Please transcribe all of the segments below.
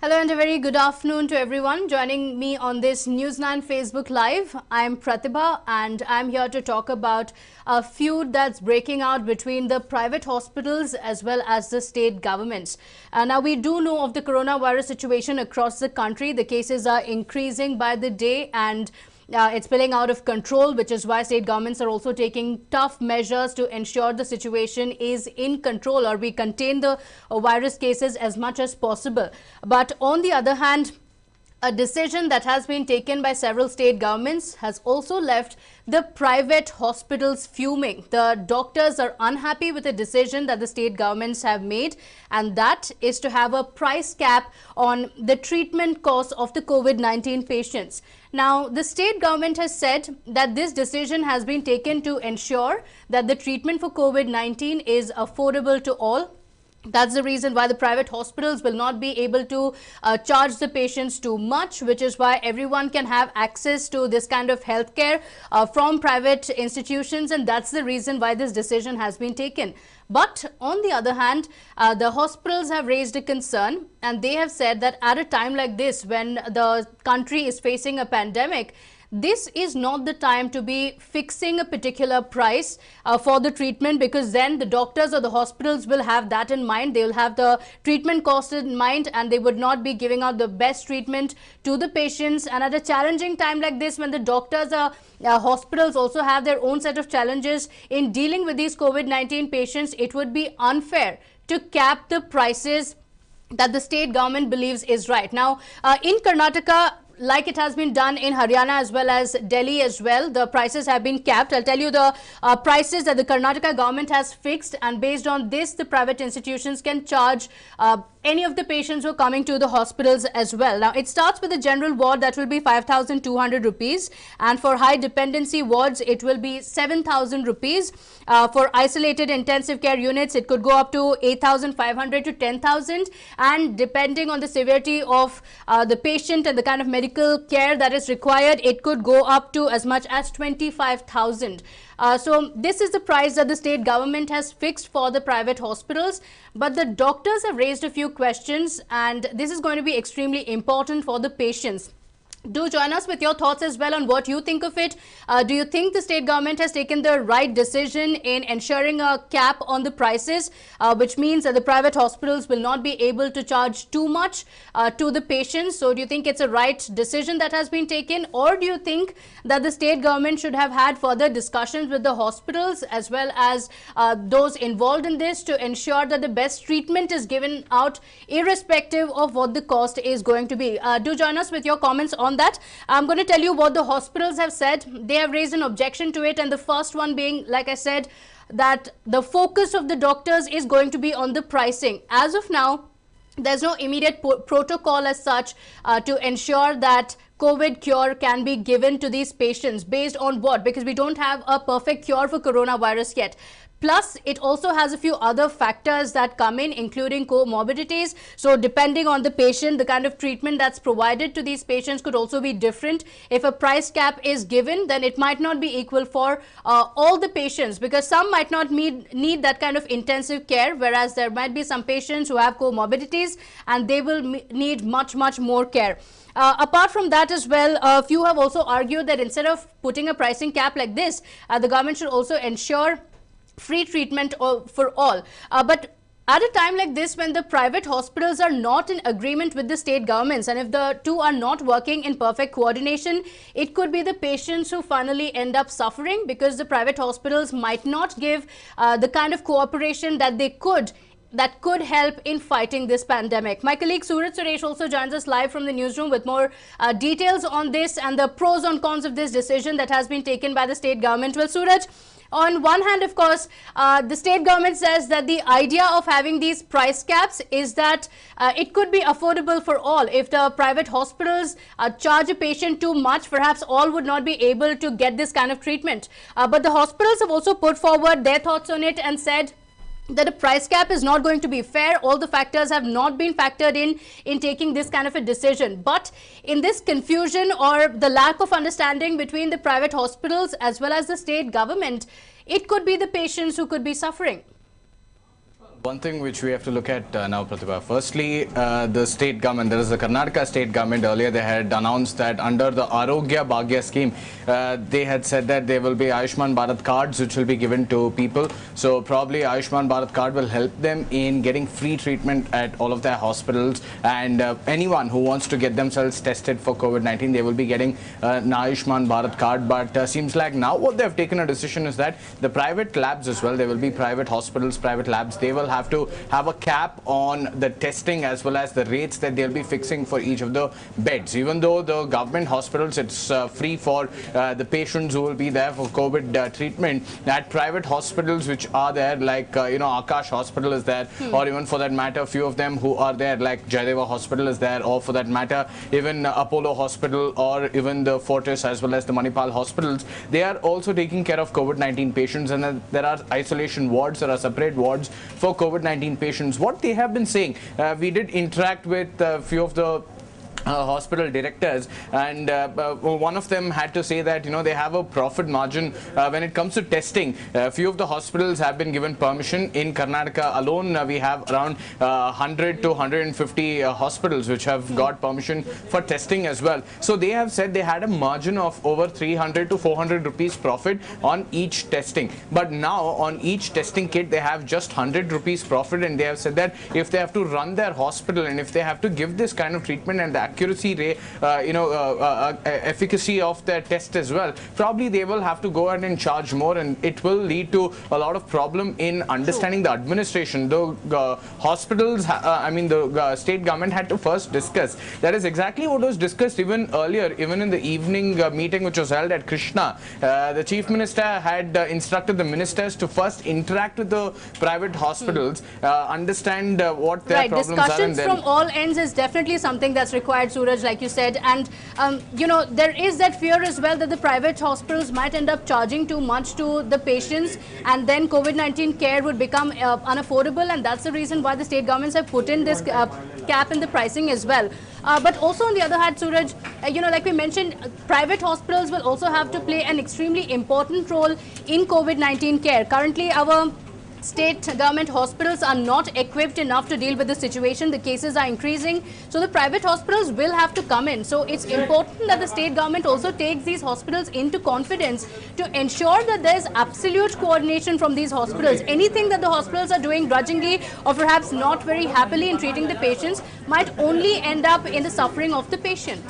Hello and a very good afternoon to everyone joining me on this News9 Facebook Live. I'm Pratibha and I'm here to talk about a feud that's breaking out between the private hospitals as well as the state governments. Now we do know of the coronavirus situation across the country. The cases are increasing by the day and it's spilling out of control, which is why state governments are also taking tough measures to ensure the situation is in control or we contain the virus cases as much as possible. But on the other hand, a decision that has been taken by several state governments has also left the private hospitals fuming. The doctors are unhappy with the decision that the state governments have made, and that is to have a price cap on the treatment costs of the COVID-19 patients. Now, the state government has said that this decision has been taken to ensure that the treatment for COVID-19 is affordable to all. That's the reason why the private hospitals will not be able to charge the patients too much, which is why everyone can have access to this kind of healthcare from private institutions, and that's the reason why this decision has been taken. But on the other hand, the hospitals have raised a concern, and they have said that at a time like this, when the country is facing a pandemic, this is not the time to be fixing a particular price for the treatment, because then the doctors or the hospitals will have that in mind. They will have the treatment cost in mind and they would not be giving out the best treatment to the patients. And at a challenging time like this, when the doctors or hospitals also have their own set of challenges in dealing with these COVID-19 patients, it would be unfair to cap the prices that the state government believes is right. Now, in Karnataka, like it has been done in Haryana as well as Delhi as well, the prices have been capped. I'll tell you the prices that the Karnataka government has fixed, and based on this, the private institutions can charge any of the patients who are coming to the hospitals as well. Now, it starts with the general ward, that will be 5,200 rupees, and for high dependency wards, it will be 7,000 rupees. For isolated intensive care units, it could go up to 8,500 to 10,000, and depending on the severity of the patient and the kind of medical care that is required, it could go up to as much as 25,000. So this is the price that the state government has fixed for the private hospitals, but the doctors have raised a few questions, and this is going to be extremely important for the patients. Do join us with your thoughts as well on what you think of it. Do you think the state government has taken the right decision in ensuring a cap on the prices, which means that the private hospitals will not be able to charge too much to the patients? So do you think it's a right decision that has been taken, or do you think that the state government should have had further discussions with the hospitals as well as those involved in this to ensure that the best treatment is given out irrespective of what the cost is going to be? Do join us with your comments on that. I'm going to tell you what the hospitals have said. They have raised an objection to it, and the first one being, like I said, that the focus of the doctors is going to be on the pricing. As of now, there's no immediate protocol as such to ensure that COVID cure can be given to these patients. Based on what? Because we don't have a perfect cure for coronavirus yet. Plus, it also has a few other factors that come in, including comorbidities. So depending on the patient, the kind of treatment that's provided to these patients could also be different. If a price cap is given, then it might not be equal for all the patients, because some might not need that kind of intensive care, whereas there might be some patients who have comorbidities and they will need much more care. Apart from that as well, a few have also argued that instead of putting a pricing cap like this, the government should also ensure free treatment for all. But at a time like this, when the private hospitals are not in agreement with the state governments, and if the two are not working in perfect coordination, it could be the patients who finally end up suffering, because the private hospitals might not give the kind of cooperation that they could, that could help in fighting this pandemic. My colleague Suraj Suresh also joins us live from the newsroom with more details on this and the pros and cons of this decision that has been taken by the state government. Well, Suraj, on one hand, of course, the state government says that the idea of having these price caps is that it could be affordable for all. If the private hospitals charge a patient too much, perhaps all would not be able to get this kind of treatment. But the hospitals have also put forward their thoughts on it and said that a price cap is not going to be fair. All the factors have not been factored in taking this kind of a decision. But in this confusion or the lack of understanding between the private hospitals as well as the state government, it could be the patients who could be suffering. One thing which we have to look at now, Pratibha. Firstly, the state government, there is the Karnataka state government. Earlier, they had announced that under the Arogya Bhagya scheme, they had said that there will be Ayushman Bharat cards which will be given to people. So probably Ayushman Bharat card will help them in getting free treatment at all of their hospitals. And anyone who wants to get themselves tested for COVID-19, they will be getting an Ayushman Bharat card. But seems like now what they have taken a decision is that the private labs as well, there will be private hospitals, private labs, they will have to have a cap on the testing as well as the rates that they'll be fixing for each of the beds. Even though the government hospitals, it's free for the patients who will be there for COVID treatment, at private hospitals which are there, like Akash Hospital is there, or even for that matter, few of them who are there, like Jayadeva Hospital is there, or for that matter, even Apollo Hospital or even the Fortis as well as the Manipal hospitals, they are also taking care of COVID-19 patients, and then there are isolation wards, there are separate wards for COVID-19 patients. What they have been saying, we did interact with a few of the hospital directors, and one of them had to say that they have a profit margin when it comes to testing. A few of the hospitals have been given permission. In Karnataka alone, we have around 100 to 150 hospitals which have got permission for testing as well. So they have said they had a margin of over 300 to 400 rupees profit on each testing. But now on each testing kit they have just 100 rupees profit, and they have said that if they have to run their hospital and if they have to give this kind of treatment and the accuracy rate, efficacy of their test as well, probably they will have to go ahead and charge more, and it will lead to a lot of problem in understanding the administration. The hospitals, the state government had to first discuss. That is exactly what was discussed even earlier, even in the evening meeting which was held at Krishna. The Chief Minister had instructed the ministers to first interact with the private hospitals, understand what their problems are. Discussions from all ends is definitely something that's required, Suraj, like you said. And there is that fear as well that the private hospitals might end up charging too much to the patients, and then COVID-19 care would become unaffordable, and that's the reason why the state governments have put in this cap in the pricing as well. But also on the other hand, Suraj, like we mentioned, private hospitals will also have to play an extremely important role in COVID-19 care. Currently, our state government hospitals are not equipped enough to deal with the situation. The cases are increasing, so the private hospitals will have to come in. So it's important that the state government also takes these hospitals into confidence to ensure that there's absolute coordination from these hospitals. Anything that the hospitals are doing grudgingly or perhaps not very happily in treating the patients might only end up in the suffering of the patient.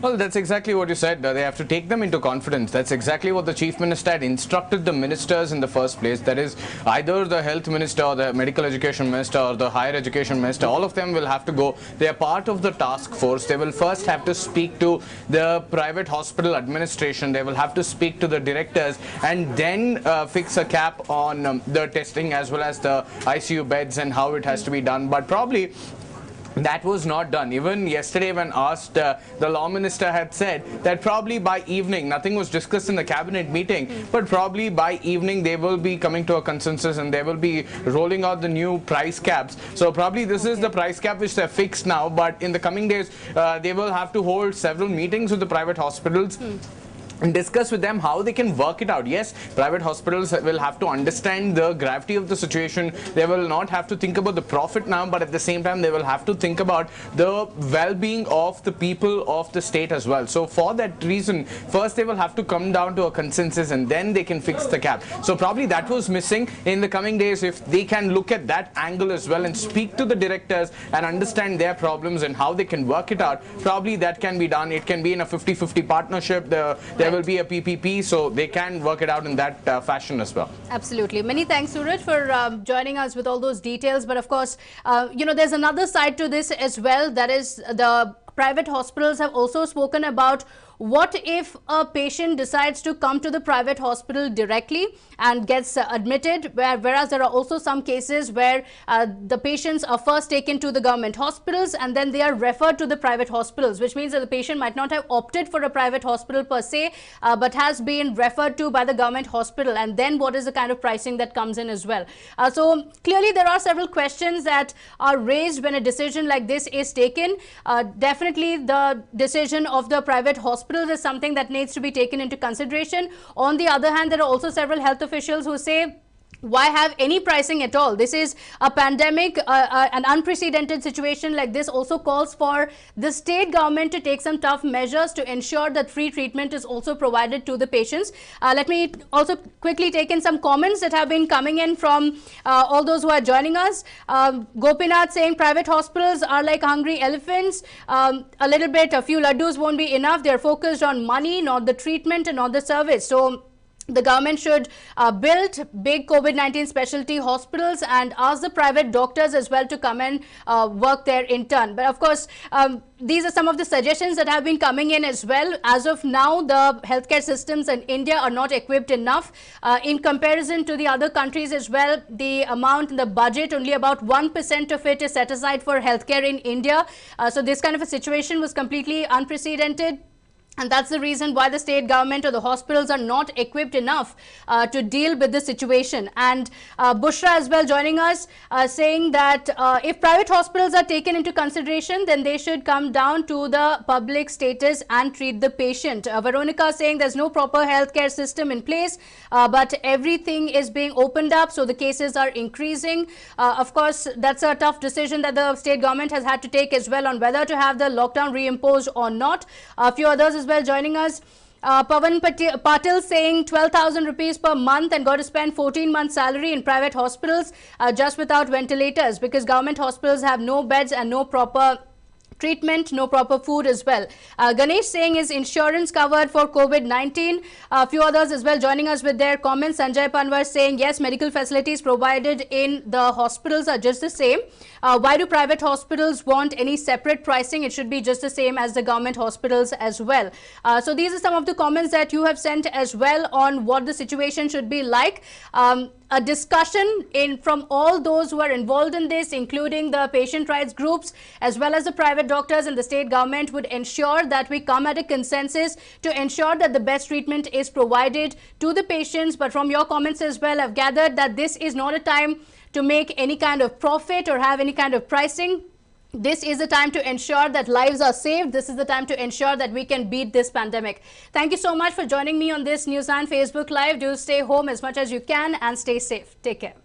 Well, that's exactly what you said. They have to take them into confidence. That's exactly what the Chief Minister had instructed the ministers in the first place. That is, either the Health Minister or the Medical Education Minister or the Higher Education Minister, all of them will have to go. They are part of the task force. They will first have to speak to the private hospital administration. They will have to speak to the directors, and then fix a cap on the testing as well as the ICU beds and how it has to be done. But probably that was not done. Even yesterday when asked, the law minister had said that probably by evening, nothing was discussed in the cabinet meeting, but probably by evening they will be coming to a consensus and they will be rolling out the new price caps. So probably this is the price cap which they're fixed now, but in the coming days they will have to hold several meetings with the private hospitals and discuss with them how they can work it out. Yes, private hospitals will have to understand the gravity of the situation. They will not have to think about the profit now, but at the same time they will have to think about the well-being of the people of the state as well. So for that reason, first they will have to come down to a consensus and then they can fix the cap. So probably that was missing. In the coming days, if they can look at that angle as well and speak to the directors and understand their problems and how they can work it out, probably that can be done. It can be in a 50-50 partnership. There will be a PPP, so they can work it out in that fashion as well. Absolutely. Many thanks, Suraj, for joining us with all those details. But of course, there's another side to this as well. That is, the private hospitals have also spoken about what if a patient decides to come to the private hospital directly and gets admitted, whereas there are also some cases where the patients are first taken to the government hospitals and then they are referred to the private hospitals, which means that the patient might not have opted for a private hospital per se, but has been referred to by the government hospital. And then what is the kind of pricing that comes in as well? So clearly there are several questions that are raised when a decision like this is taken. Definitely the decision of the private hospital is something that needs to be taken into consideration. On the other hand, there are also several health officials who say why have any pricing at all? This is a pandemic, an unprecedented situation like this also calls for the state government to take some tough measures to ensure that free treatment is also provided to the patients. Let me also quickly take in some comments that have been coming in from all those who are joining us. Gopinath saying private hospitals are like hungry elephants. A few laddus won't be enough. They're focused on money, not the treatment and not the service. So the government should build big COVID-19 specialty hospitals and ask the private doctors as well to come and work there in turn. But of course, these are some of the suggestions that have been coming in as well. As of now, the healthcare systems in India are not equipped enough. In comparison to the other countries as well, the amount in the budget, only about 1% of it is set aside for healthcare in India. So this kind of a situation was completely unprecedented. And that's the reason why the state government or the hospitals are not equipped enough to deal with the situation. And Bushra as well joining us saying that if private hospitals are taken into consideration, then they should come down to the public status and treat the patient. Veronica saying there's no proper healthcare system in place, but everything is being opened up, so the cases are increasing. Of course, that's a tough decision that the state government has had to take as well on whether to have the lockdown reimposed or not. A few others as well joining us. Pavan Patil saying 12,000 rupees per month and got to spend 14 months salary in private hospitals just without ventilators because government hospitals have no beds and no proper treatment, no proper food as well. Ganesh saying is insurance covered for COVID-19. A few others as well joining us with their comments. Sanjay Panwar saying yes, medical facilities provided in the hospitals are just the same. Why do private hospitals want any separate pricing? It should be just the same as the government hospitals as well. So these are some of the comments that you have sent as well on what the situation should be like. A discussion from all those who are involved in this, including the patient rights groups as well as the private doctors and the state government, would ensure that we come at a consensus to ensure that the best treatment is provided to the patients. But from your comments as well, I've gathered that this is not a time to make any kind of profit or have any kind of pricing. This is the time to ensure that lives are saved. This is the time to ensure that we can beat this pandemic. Thank you so much for joining me on this News9 Facebook Live. Do stay home as much as you can and stay safe. Take care.